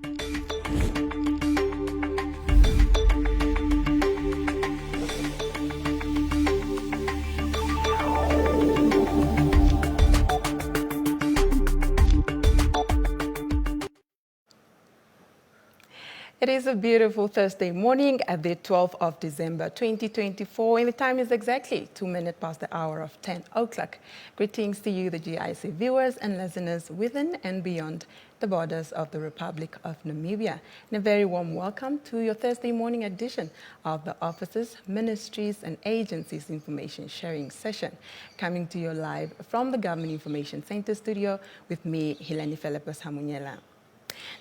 It is a beautiful Thursday morning at the 12th of December 2024, and the time is exactly 2 minutes past the hour of 10 o'clock. Greetings to you, the GIC viewers and listeners within and beyond the borders of the Republic of Namibia. And a very warm welcome to your Thursday morning edition of the Offices, Ministries and Agencies Information Sharing Session, coming to you live from the Government Information Center studio with me, Hilani Philippus Hamunyela.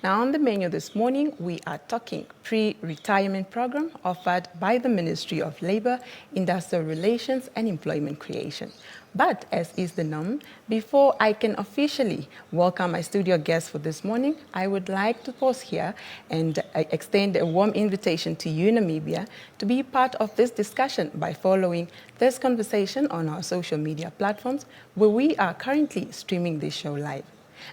Now, on the menu this morning, we are talking pre-retirement program offered by the Ministry of Labor, Industrial Relations and Employment Creation. But as is the norm, before I can officially welcome my studio guests for this morning, I would like to pause here and extend a warm invitation to you, Namibia, to be part of this discussion by following this conversation on our social media platforms, where we are currently streaming this show live.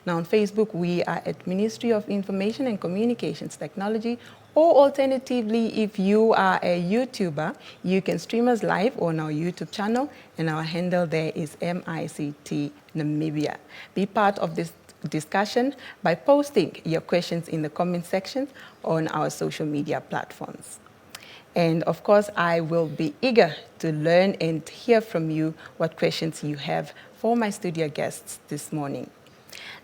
Now on Facebook, we are at Ministry of Information and Communications Technology, or alternatively, if you are a YouTuber, you can stream us live on our YouTube channel, and our handle there is MICT Namibia. Be part of this discussion by posting your questions in the comment section on our social media platforms. And of course, I will be eager to learn and hear from you what questions you have for my studio guests this morning.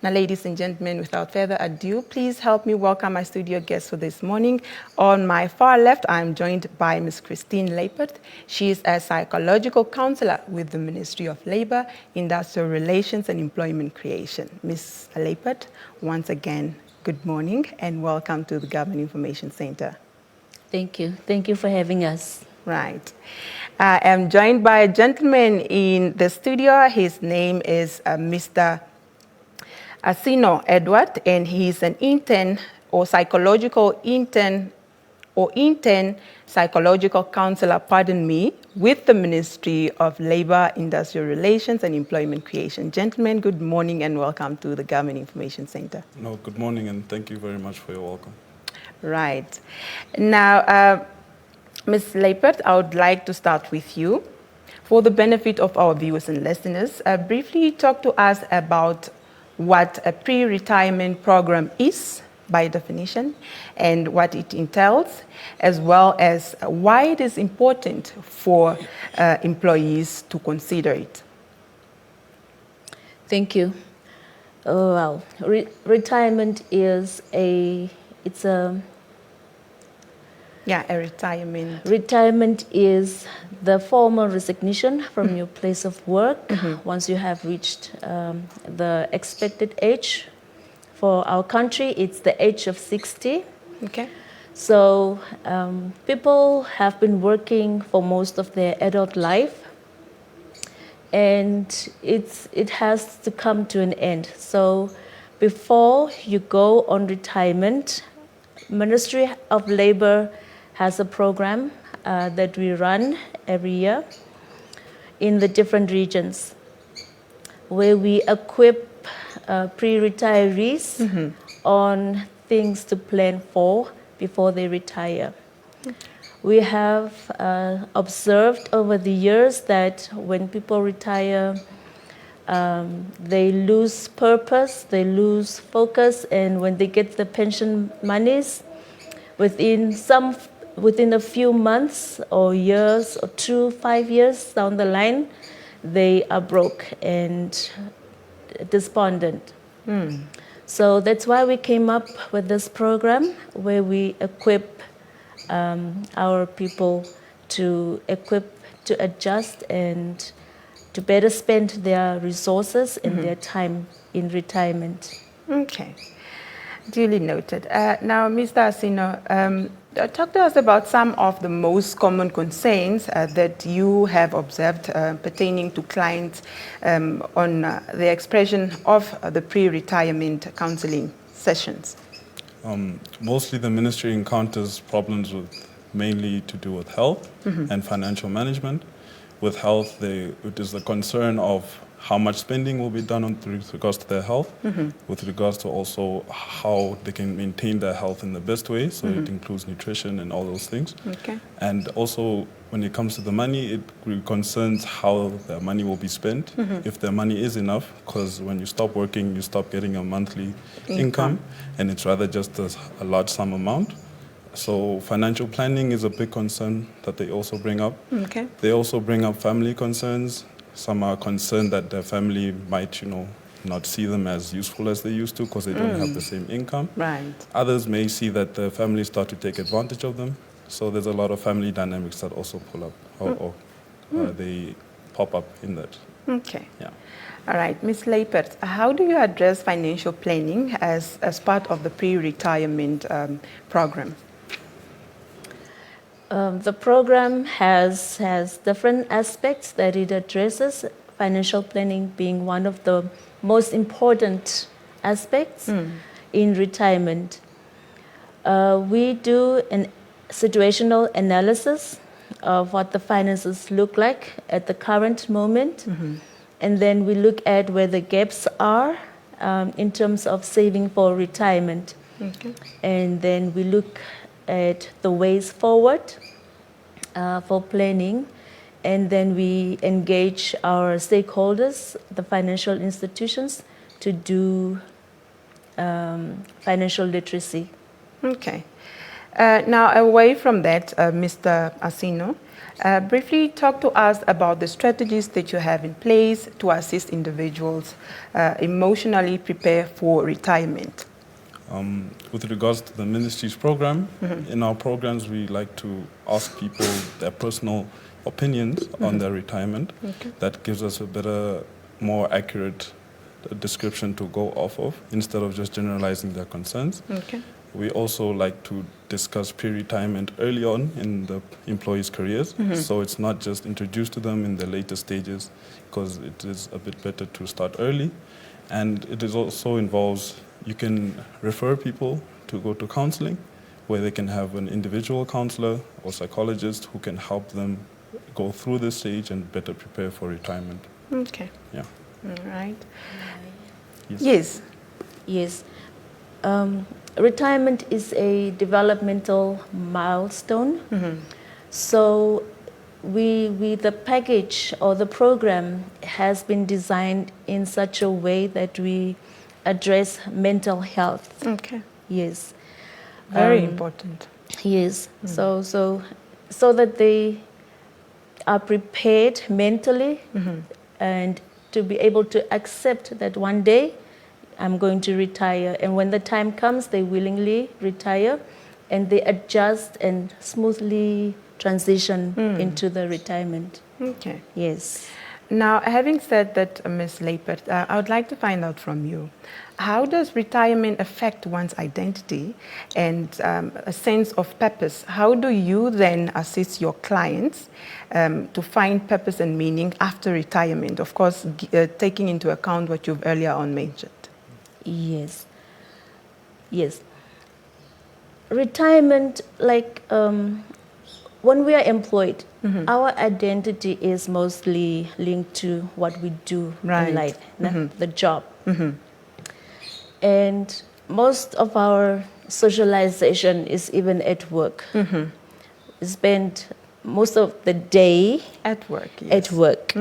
Now, ladies and gentlemen, without further ado, please help me welcome my studio guests for this morning. On my far left, I'm joined by Ms. Christine Leipert. She is a psychological counselor with the Ministry of Labor, Industrial Relations and Employment Creation. Ms. Leipert, once again, good morning and welcome to the Government Information Center. Thank you. Thank you for having us. Right. I am joined by a gentleman in the studio. His name is Mr. Asino Edward, and he's an intern or psychological intern psychological counselor, with the Ministry of Labor, Industrial Relations and Employment Creation. Gentlemen, good morning and welcome to the Government Information Center. No, good morning and thank you very much for your welcome. Right. Now, Ms. Leipert, I would like to start with you. For the benefit of our viewers and listeners, briefly talk to us about what a pre-retirement program is by definition and what it entails, as well as why it is important for employees to consider it. Thank you. Retirement is a retirement. Retirement is the formal resignation from your place of work once you have reached the expected age. For our country, it's the age of 60. Okay. So people have been working for most of their adult life, and it has to come to an end. So before you go on retirement, Ministry of Labor has a program that we run every year in the different regions, where we equip pre-retirees on things to plan for before they retire. We have observed over the years that when people retire, they lose purpose, they lose focus, and when they get the pension monies, within a few months or years or 5 years down the line, they are broke and despondent. So that's why we came up with this program where we equip our people to adjust and to better spend their resources and their time in retirement. Okay, duly noted. Now, Mr. Asino, talk to us about some of the most common concerns that you have observed pertaining to clients on the expression of the pre-retirement counseling sessions. Mostly the ministry encounters problems mainly to do with health and financial management. With health, it is the concern of how much spending will be done with regards to their health, with regards to also how they can maintain their health in the best way. So it includes nutrition and all those things. Okay. And also, when it comes to the money, it concerns how their money will be spent, if their money is enough, because when you stop working, you stop getting a monthly income, and it's rather just a large sum amount. So financial planning is a big concern that they also bring up. Okay. They also bring up family concerns. Some are concerned that their family might, not see them as useful as they used to because they don't have the same income. Right. Others may see that the family start to take advantage of them. So there's a lot of family dynamics that also pull up or they pop up in that. Okay. Yeah. All right, Ms. Leipert, how do you address financial planning as part of the pre-retirement program? The program has different aspects that it addresses, financial planning being one of the most important aspects in retirement. We do a situational analysis of what the finances look like at the current moment, and then we look at where the gaps are in terms of saving for retirement. Okay. And then we look at the ways forward for planning, and then we engage our stakeholders, the financial institutions, to do financial literacy. Okay. Now, away from that, Mr. Asino, briefly talk to us about the strategies that you have in place to assist individuals emotionally prepare for retirement. With regards to the ministry's program, in our programs we like to ask people their personal opinions on their retirement. Okay. That gives us a better, more accurate description to go off of instead of just generalizing their concerns. Okay. We also like to discuss pre-retirement early on in the employees' careers, so it's not just introduced to them in the later stages, because it is a bit better to start early. And it is also involves, you can refer people to go to counseling, where they can have an individual counselor or psychologist who can help them go through this stage and better prepare for retirement. Okay. Yeah. All right. Yes. Yes. Yes. Retirement is a developmental milestone. So the package or the program has been designed in such a way that we address mental health. Okay. Yes. Very important. Yes. So that they are prepared mentally and to be able to accept that one day I'm going to retire. And when the time comes, they willingly retire and they adjust and smoothly transition into the retirement. Okay. Yes. Now, having said that, Ms. Leipert, I would like to find out from you, how does retirement affect one's identity and a sense of purpose? How do you then assist your clients to find purpose and meaning after retirement? Of course, taking into account what you've earlier on mentioned. Yes. Yes. Retirement, like when we are employed, our identity is mostly linked to what we do Right. in life, the job. And most of our socialization is even at work. We spend most of the day At work, yes. at work.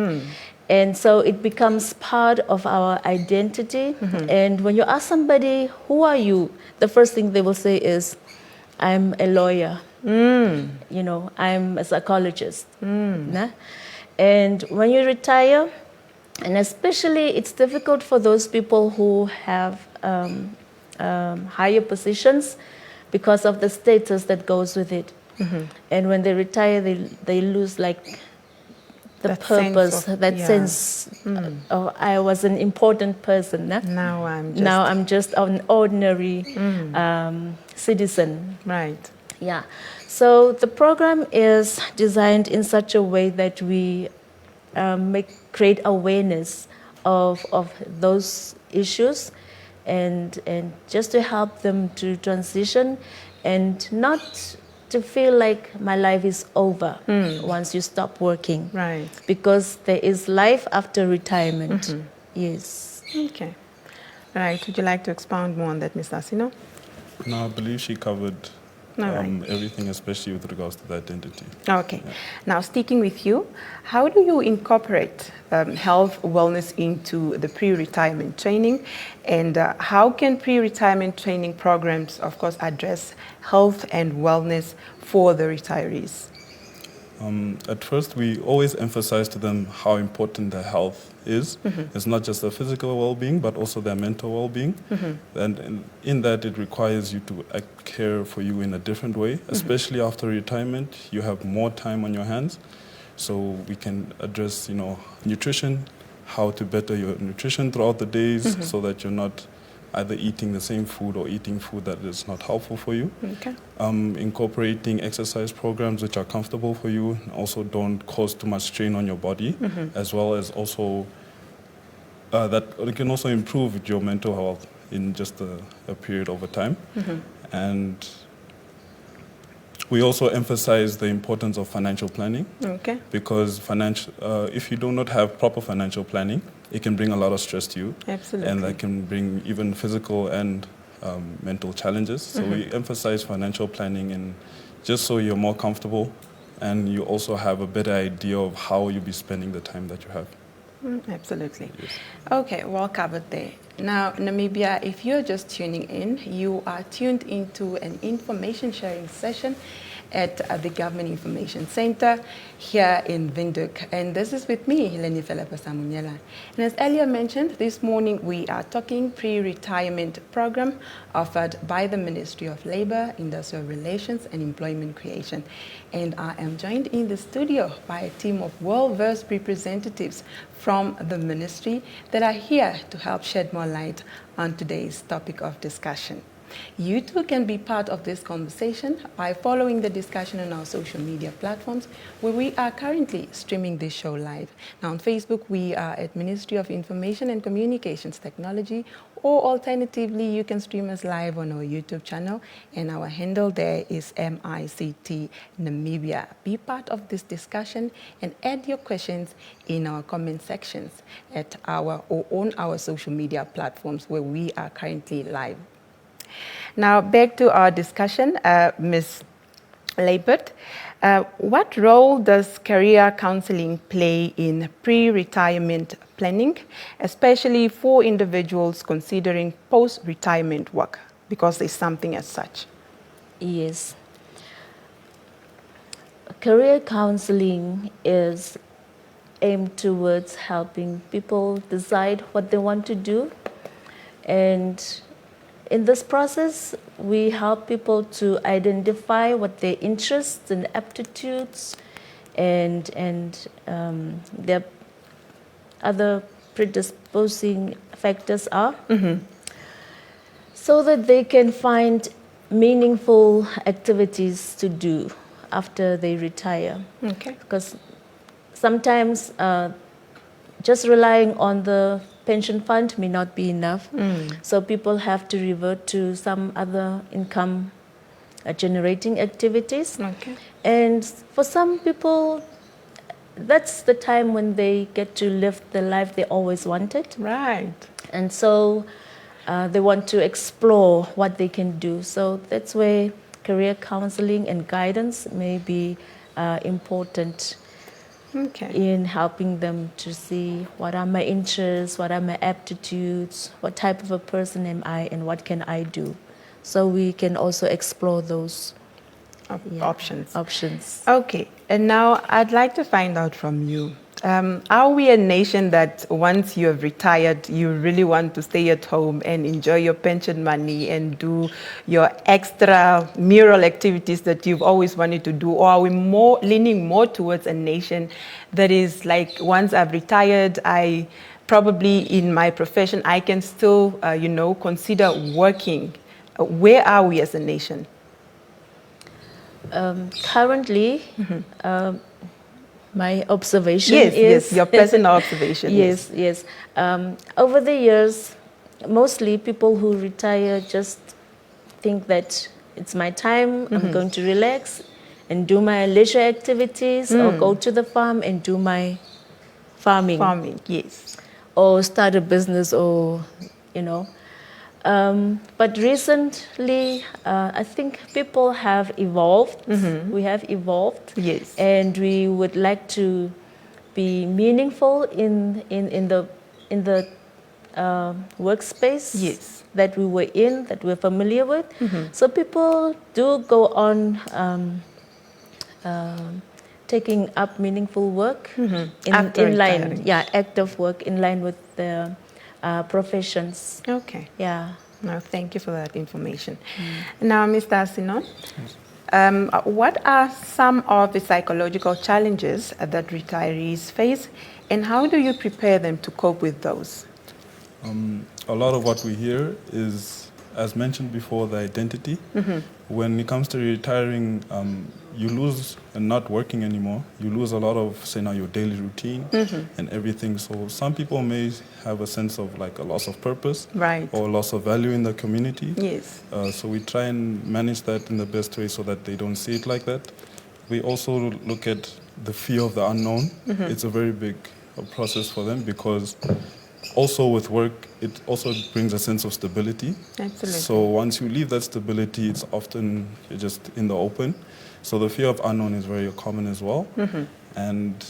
And so it becomes part of our identity. And when you ask somebody, who are you? The first thing they will say is, I'm a lawyer. I'm a psychologist. Nah? And when you retire, and especially it's difficult for those people who have higher positions because of the status that goes with it. And when they retire, they lose like the That purpose, sense of- that yeah. sense of I was an important person. Nah? Now I'm just an ordinary citizen. right. Yeah. So the program is designed in such a way that we create awareness of those issues and just to help them to transition and not to feel like my life is over once you stop working. Right. Because there is life after retirement. Yes. Okay. Right. Would you like to expound more on that, Ms. Asino? No, I believe she covered All right. everything, especially with regards to the identity. Okay. Now, sticking with you, how do you incorporate health wellness into the pre-retirement training? And how can pre-retirement training programs, of course, address health and wellness for the retirees? At first, we always emphasize to them how important their health is. It's not just their physical well-being, but also their mental well-being. And in that, it requires you to care for you in a different way, especially after retirement. You have more time on your hands. So we can address, nutrition, how to better your nutrition throughout the days so that you're not either eating the same food or eating food that is not helpful for you. Okay. Incorporating exercise programs which are comfortable for you, also don't cause too much strain on your body, as well as also that it can also improve your mental health in just a period over time. And we also emphasize the importance of financial planning. Okay. Because if you do not have proper financial planning, it can bring a lot of stress to you. Absolutely. And that can bring even physical and mental challenges. So we emphasize financial planning, and just so you're more comfortable and you also have a better idea of how you'll be spending the time that you have. Absolutely. Yes. Okay, well covered there. Now, Namibia, if you're just tuning in, you are tuned into an information sharing session at the Government Information Center here in Windhoek. And this is with me, Helene Philippa Samunyela. And as earlier mentioned, this morning we are talking pre-retirement program offered by the Ministry of Labor, Industrial Relations and Employment Creation. And I am joined in the studio by a team of well-versed representatives from the ministry that are here to help shed more light on today's topic of discussion. You too can be part of this conversation by following the discussion on our social media platforms, where we are currently streaming this show live. Now on Facebook, we are at Ministry of Information and Communications Technology, or alternatively, you can stream us live on our YouTube channel, and our handle there is MICT Namibia. Be part of this discussion and add your questions in our comment sections at on our social media platforms where we are currently live. Now, back to our discussion, Ms. Leipert. What role does career counseling play in pre-retirement planning, especially for individuals considering post-retirement work, because there's something as such? Yes. Career counseling is aimed towards helping people decide what they want to do, and in this process, we help people to identify what their interests and aptitudes and their other predisposing factors are, so that they can find meaningful activities to do after they retire. Okay. Because sometimes just relying on the pension fund may not be enough. So people have to revert to some other income generating activities. Okay. And for some people, that's the time when they get to live the life they always wanted. Right. And so they want to explore what they can do. So that's where career counseling and guidance may be important. Okay. In helping them to see what are my interests, what are my aptitudes, what type of a person am I, and what can I do. So we can also explore those options. Okay, and now I'd like to find out from you. Are we a nation that once you have retired, you really want to stay at home and enjoy your pension money and do your extra mural activities that you've always wanted to do? Or are we leaning more towards a nation that is like, once I've retired, I probably in my profession, I can still, consider working? Where are we as a nation? Currently, my observation is... Yes, your personal observation. Yes. Over the years, mostly people who retire just think that it's my time. I'm going to relax and do my leisure activities, or go to the farm and do my farming, Yes. or start a business, or you know. But recently, I think people have evolved. We have evolved, Yes. and we would like to be meaningful in the workspace Yes. that we were in, that we're familiar with. So people do go on taking up meaningful work After in line, retiring. active work in line with their professions. Okay. Yeah. No, thank you for that information. Now, Mr. Asinon, what are some of the psychological challenges that retirees face, and how do you prepare them to cope with those? A lot of what we hear is, as mentioned before, the identity. When it comes to retiring, you lose and not working anymore. You lose a lot of, say now, your daily routine and everything. So some people may have a sense of like a loss of purpose, Right. or loss of value in the community. Yes. So we try and manage that in the best way so that they don't see it like that. We also look at the fear of the unknown. It's a very big process for them, because also with work, it also brings a sense of stability. Absolutely. So once you leave that stability, it's often just in the open. So the fear of unknown is very common as well. And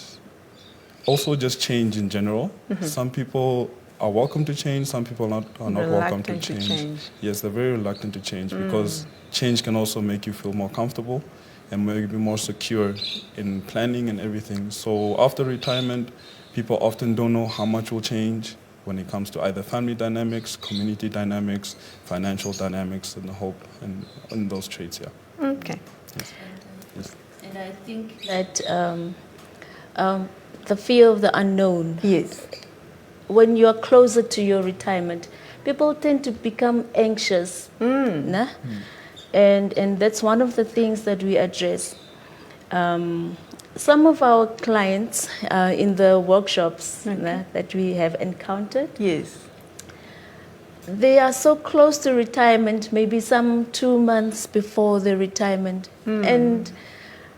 also just change in general. Some people are welcome to change, some people are not welcome to Reluctant to change. change. Yes, they're very reluctant to change, because change can also make you feel more comfortable and maybe more secure in planning and everything. So after retirement, people often don't know how much will change when it comes to either family dynamics, community dynamics, financial dynamics, and the whole, and those traits, yeah. Okay. Yes. And I think that the fear of the unknown, Yes. when you are closer to your retirement, people tend to become anxious. Nah? And that's one of the things that we address. Some of our clients in the workshops that we have encountered, Yes. they are so close to retirement, maybe some 2 months before the retirement, and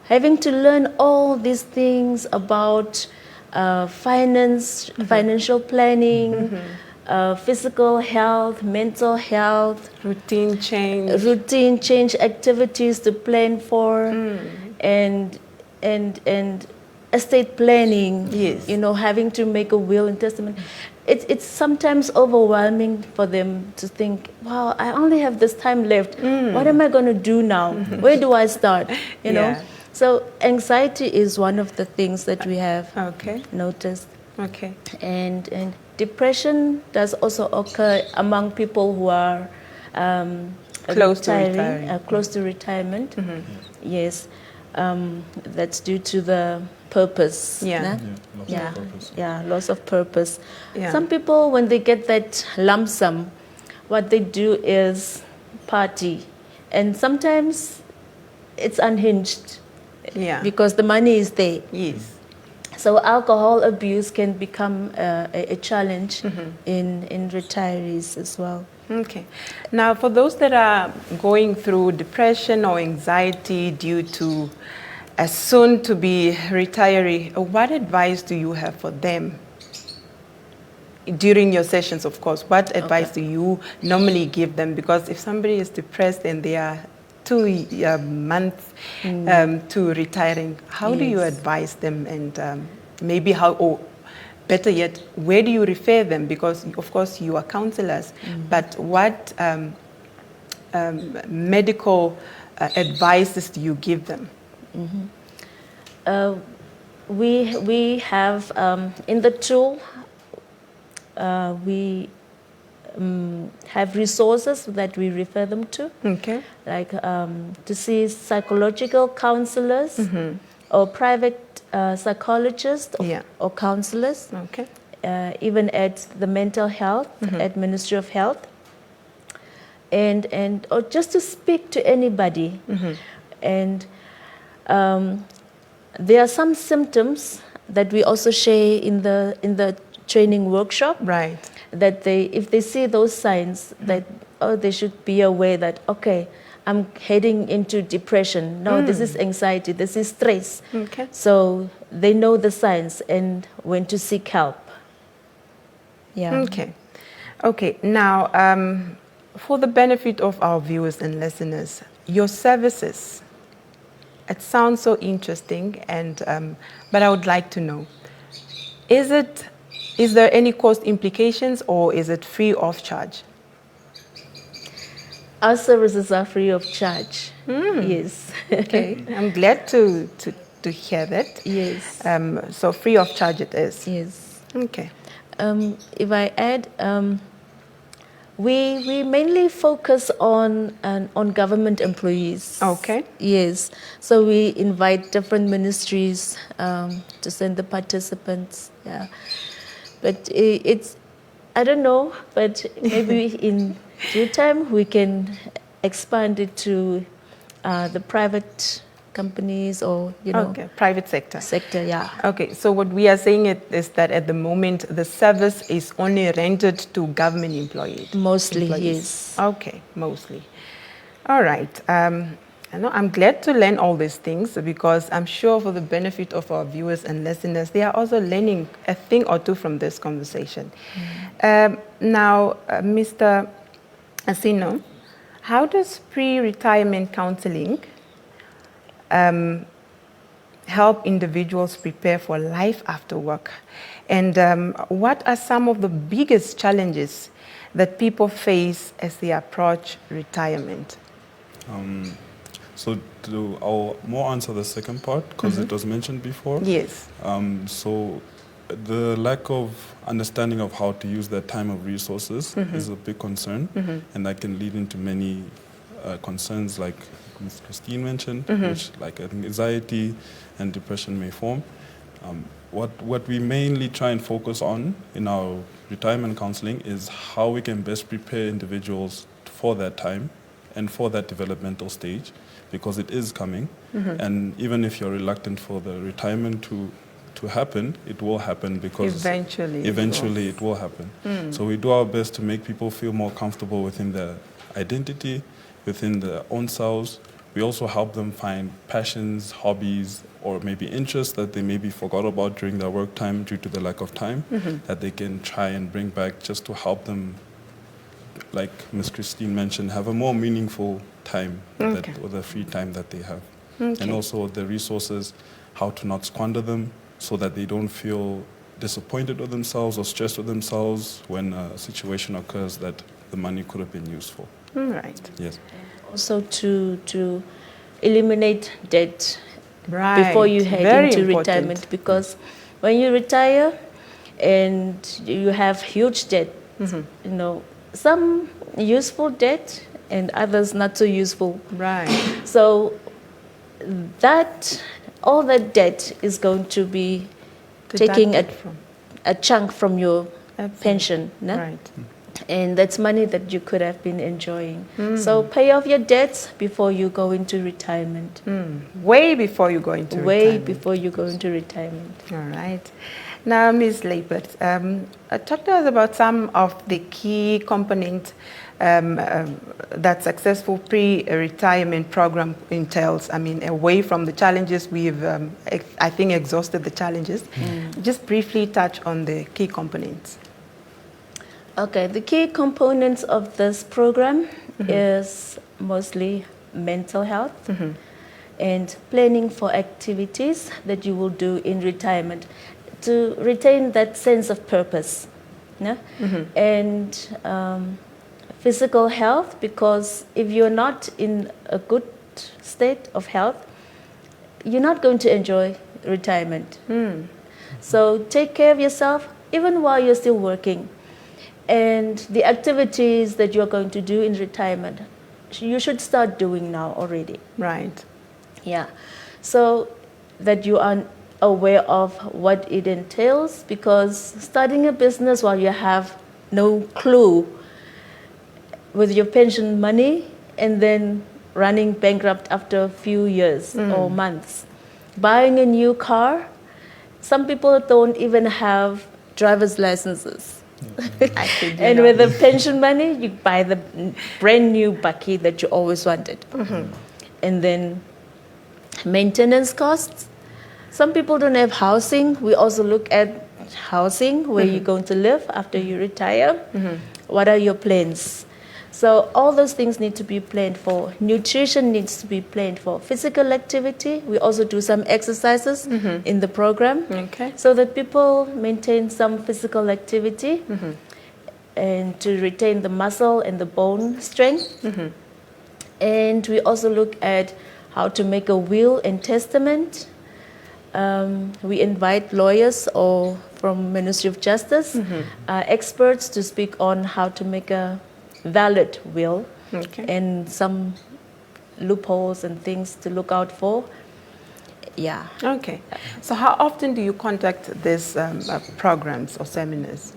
having to learn all these things about financial planning, physical health, mental health, Routine change. activities to plan for, and estate planning. Yes. You know, having to make a will and testament. It's sometimes overwhelming for them to think, wow, I only have this time left. What am I going to do now? Where do I start? You know? Yeah. So anxiety is one of the things that we have Okay. noticed. Okay. And depression does also occur among people who are Close to retiring. close to retirement. Yes, that's due to the purpose. Yeah. Yeah, loss of purpose. Loss of purpose. Yeah. Some people, when they get that lump sum, what they do is party, and sometimes it's unhinged Yeah. because the money is there. Yes. So alcohol abuse can become a challenge in retirees as well. Okay. Now, for those that are going through depression or anxiety due to a soon-to-be retiree, what advice do you have for them? During your sessions, of course, what advice do you normally give them? Because if somebody is depressed and they are 2 months to retiring, how do you Yes. advise them, and maybe how, or better yet, where do you refer them? Because of course you are counselors, but what medical advices do you give them? We have in the tool we have resources that we refer them to, Okay. like to see psychological counselors or private psychologists Yeah. or counselors, Okay. even at the mental health, at Ministry of Health, and or just to speak to anybody. And there are some symptoms that we also share in the training workshop, Right. that if they see those signs, that they should be aware that, okay, I'm heading into depression. No, this is anxiety, this is stress. Okay. So they know the signs and when to seek help. Yeah. Okay. Okay. Now, for the benefit of our viewers and listeners, your services, it sounds so interesting, and but I would like to know, is there any cost implications, or is it free of charge? Our services are free of charge. Yes. Okay. I'm glad to hear that. Yes. So free of charge it is. Yes. Okay. If I add, we mainly focus on government employees. Okay. Yes. So we invite different ministries to send the participants. Yeah. But it's, I don't know, but maybe in due time we can expand it to the private companies or, Okay. Private sector. sector. Yeah. Okay, so what we are saying is that at the moment the service is only rendered to government Mostly, employees. yes. Okay, mostly. All right. I'm glad to learn all these things, because I'm sure for the benefit of our viewers and listeners, they are also learning a thing or two from this conversation. Now, Mr. Asino, how does pre-retirement counseling help individuals prepare for life after work? And what are some of the biggest challenges that people face as they approach retirement? So I'll more answer the second part, because it was mentioned before. Yes. So the lack of understanding of how to use that time of resources is a big concern, and that can lead into many concerns like Ms. Christine mentioned, which like anxiety and depression may form. What we mainly try and focus on in our retirement counseling is how we can best prepare individuals for that time and for that developmental stage, because it is coming. And even if you're reluctant for the retirement to happen, it will happen, because eventually it will happen. So we do our best to make people feel more comfortable within their identity, within their own selves. We also help them find passions, hobbies, or maybe interests that they maybe forgot about during their work time due to the lack of time, that they can try and bring back, just to help them, like Ms. Christine mentioned, have a more meaningful time, or the free time that they have. And also the resources, how to not squander them, so that they don't feel disappointed with themselves or stressed with themselves when a situation occurs that the money could have been used for. Right. Yes. Also to eliminate debt Right. before you head Very into important. retirement, because when you retire and you have huge debt, some useful debt and others not so useful. Right. So all that debt is going to be taking Deducted from. a chunk from your Absolutely. pension. No? Right. And that's money that you could have been enjoying. So pay off your debts before you go into retirement. Way before you go into retirement. Before you go into retirement. All right. Now, Ms. Leipert, talk to us about some of the key components that successful pre-retirement program entails. I mean, away from the challenges, we've, I think, exhausted the challenges. Just briefly touch on the key components. Okay, the key components of this program is mostly mental health and planning for activities that you will do in retirement to retain that sense of purpose. Yeah? And physical health, because if you're not in a good state of health, you're not going to enjoy retirement. So take care of yourself even while you're still working. And the activities that you're going to do in retirement, you should start doing now already. Right. Yeah. So that you are aware of what it entails, because starting a business while you have no clue with your pension money and then running bankrupt after a few years or months. Buying a new car, some people don't even have driver's licenses. I kid you And not. with the pension money, you buy the brand new bakkie that you always wanted. And then maintenance costs. Some people don't have housing. We also look at housing, where you're going to live after you retire. What are your plans? So all those things need to be planned for. Nutrition needs to be planned for. Physical activity, we also do some exercises in the program, Okay. so that people maintain some physical activity and to retain the muscle and the bone strength. And we also look at how to make a will and testament. We invite lawyers or from Ministry of Justice, experts to speak on how to make a valid will Okay. and some loopholes and things to look out for. Yeah. Okay. So how often do you conduct these programs or seminars?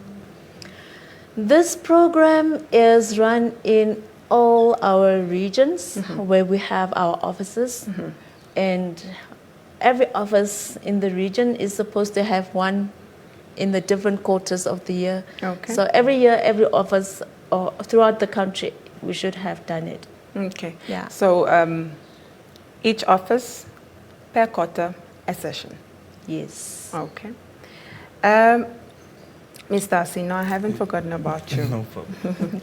This program is run in all our regions where we have our offices, and every office in the region is supposed to have one in the different quarters of the year. Okay. So every year, every office or throughout the country, we should have done it. Okay. Yeah. So each office per quarter a session. Yes. Okay. Mr. Asino, I haven't forgotten about you. No problem.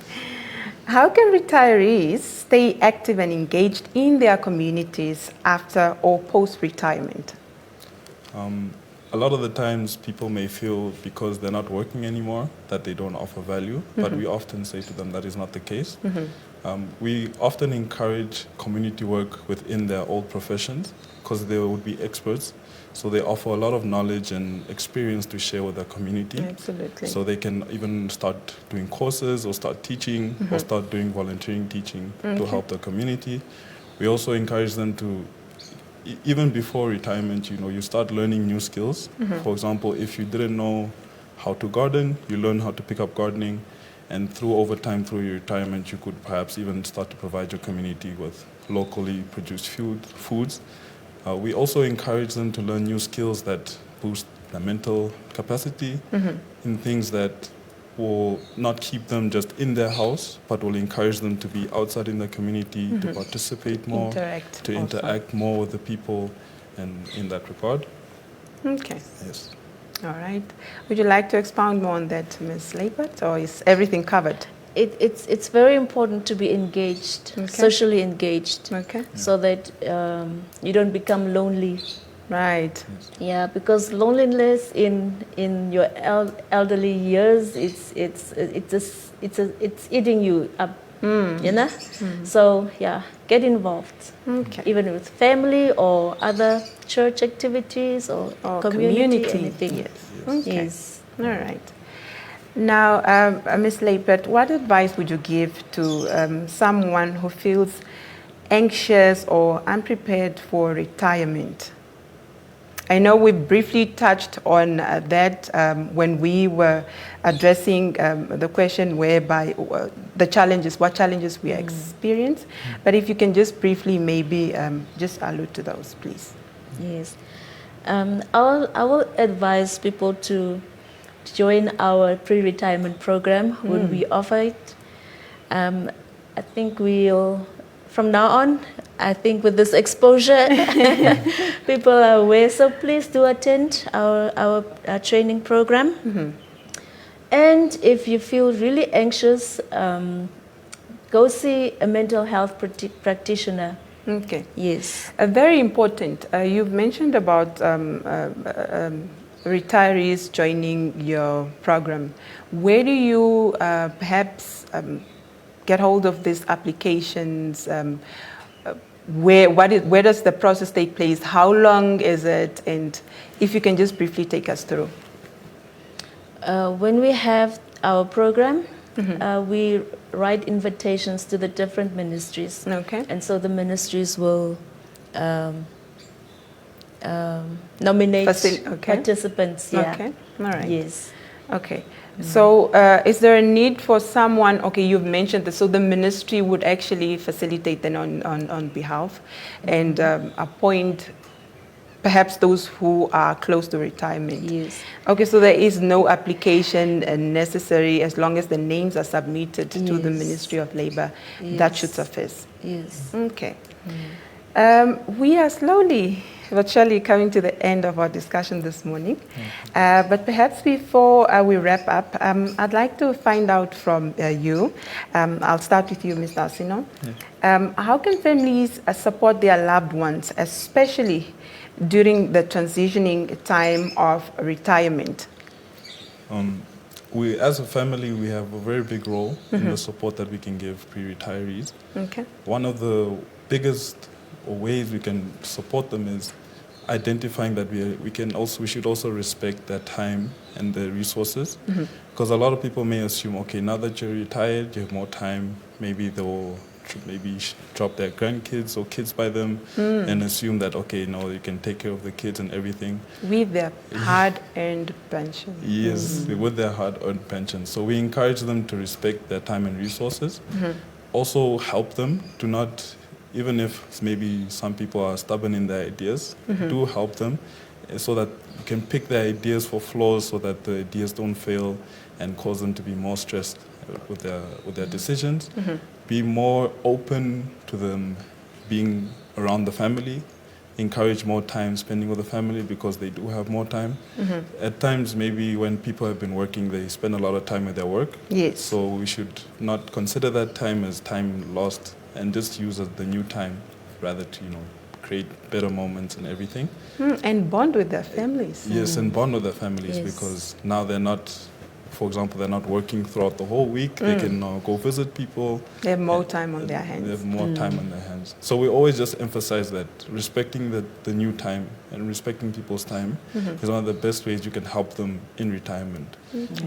How can retirees stay active and engaged in their communities after or post-retirement? A lot of the times people may feel because they're not working anymore that they don't offer value, but we often say to them that is not the case. We often encourage community work within their old professions because they would be experts. So they offer a lot of knowledge and experience to share with their community. Absolutely. So they can even start doing courses or start teaching or start doing volunteering teaching to help the community. We also encourage them to, even before retirement, you start learning new skills. For example, if you didn't know how to garden, you learn how to pick up gardening. And over time, through your retirement, you could perhaps even start to provide your community with locally produced foods. We also encourage them to learn new skills that boost their mental capacity in things that will not keep them just in their house, but will encourage them to be outside in the community, to participate more, to interact more with the people, and in that regard. Okay. Yes. All right. Would you like to expound more on that, Ms. Leipert, or is everything covered? It's very important to be engaged, socially engaged, so that you don't become lonely. Right. Yeah, because loneliness in your elderly years, it's eating you up, you know. So yeah, get involved, even with family or other church activities or community, anything. Yes. Okay. Yes. All right. Now, Ms. Leipert, what advice would you give to someone who feels anxious or unprepared for retirement? I know we briefly touched on that when we were addressing the question whereby what challenges we experience. But if you can just briefly maybe just allude to those, please. Yes. I will advise people to join our pre-retirement program when we offer it. I think from now on, I think with this exposure, people are aware. So please do attend our training program. And if you feel really anxious, go see a mental health practitioner. Okay. Yes. Very important. You've mentioned about retirees joining your program. Where do you perhaps get hold of these applications? Where does the process take place? How long is it? And if you can just briefly take us through. When we have our program, we write invitations to the different ministries. Okay. And so the ministries will nominate participants. Yeah. Okay. All right. Yes. Okay. So is there a need for someone, you've mentioned this, so the ministry would actually facilitate then on behalf and appoint perhaps those who are close to retirement. Yes. Okay, so there is no application necessary as long as the names are submitted to the Yes. Ministry of Labor. That Yes. should suffice. Yes. Okay. We are slowly but surely coming to the end of our discussion this morning. But perhaps before we wrap up, I'd like to find out from you. I'll start with you, Mr. Asino. How can families support their loved ones, especially during the transitioning time of retirement? We, as a family, we have a very big role in the support that we can give pre-retirees. Okay. One of the biggest ways we can support them is identifying that we should also respect their time and their resources, because a lot of people may assume, okay, now that you're retired, you have more time, maybe they'll drop their grandkids or kids by them and assume that, okay, no, you can take care of the kids and everything. With their hard-earned pension. Yes, with their hard-earned pension. So we encourage them to respect their time and resources. Also help them to not, even if maybe some people are stubborn in their ideas, do help them so that you can pick their ideas for flaws so that the ideas don't fail and cause them to be more stressed with their decisions. Be more open to them being around the family. Encourage more time spending with the family because they do have more time. At times, maybe when people have been working, they spend a lot of time with their work. Yes. So we should not consider that time as time lost and just use the new time rather to, create better moments and everything. And bond with their families. Yes, and bond with their families Yes. because now they're not, for example, they're not working throughout the whole week. They can go visit people. They have more time on their They hands. have more time on their hands. So we always just emphasize that respecting the new time and respecting people's time is one of the best ways you can help them in retirement.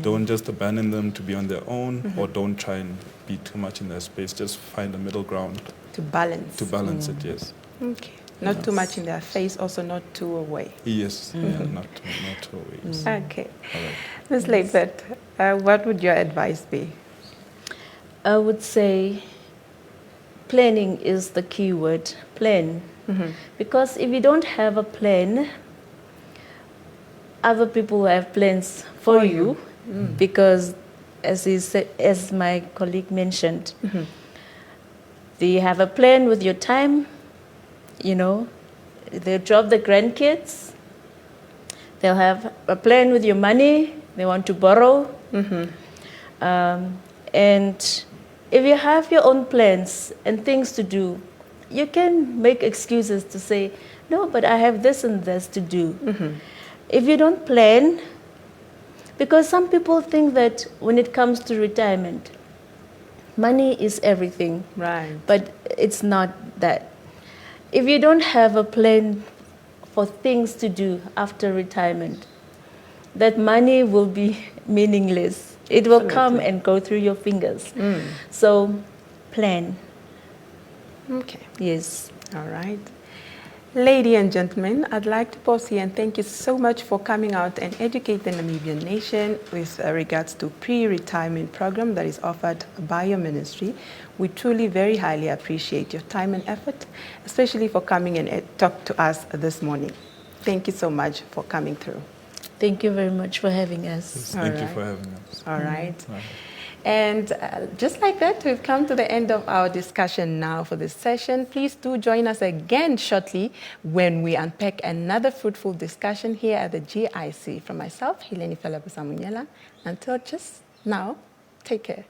Don't just abandon them to be on their own or don't try and be too much in their space. Just find a middle ground To balance. to balance it, yes. Okay. Not too much in their face, also not too away. Yes, yeah, not too away. Yes. Okay. All right. Ms. Lathert, what would your advice be? I would say planning is the key word. Plan. Because if you don't have a plan, other people will have plans for you. Because as my colleague mentioned, they have a plan with your time. They'll drop the grandkids. They'll have a plan with your money. They want to borrow. And if you have your own plans and things to do, you can make excuses to say, no, but I have this and this to do. If you don't plan, because some people think that when it comes to retirement, money is everything. Right. But it's not that. If you don't have a plan for things to do after retirement, that money will be meaningless. It will come and go through your fingers. So, plan. Okay. Yes. All right. Ladies and gentlemen, I'd like to pause here and thank you so much for coming out and educate the Namibian nation with regards to pre-retirement program that is offered by your ministry. We truly very highly appreciate your time and effort, especially for coming and talk to us this morning. Thank you so much for coming through. Thank you very much for having us. Thank you right. for having us. All right. Right. And just like that, we've come to the end of our discussion now for this session. Please do join us again shortly when we unpack another fruitful discussion here at the GIC. From myself, Helene Felabusamunyela. Until just now, take care.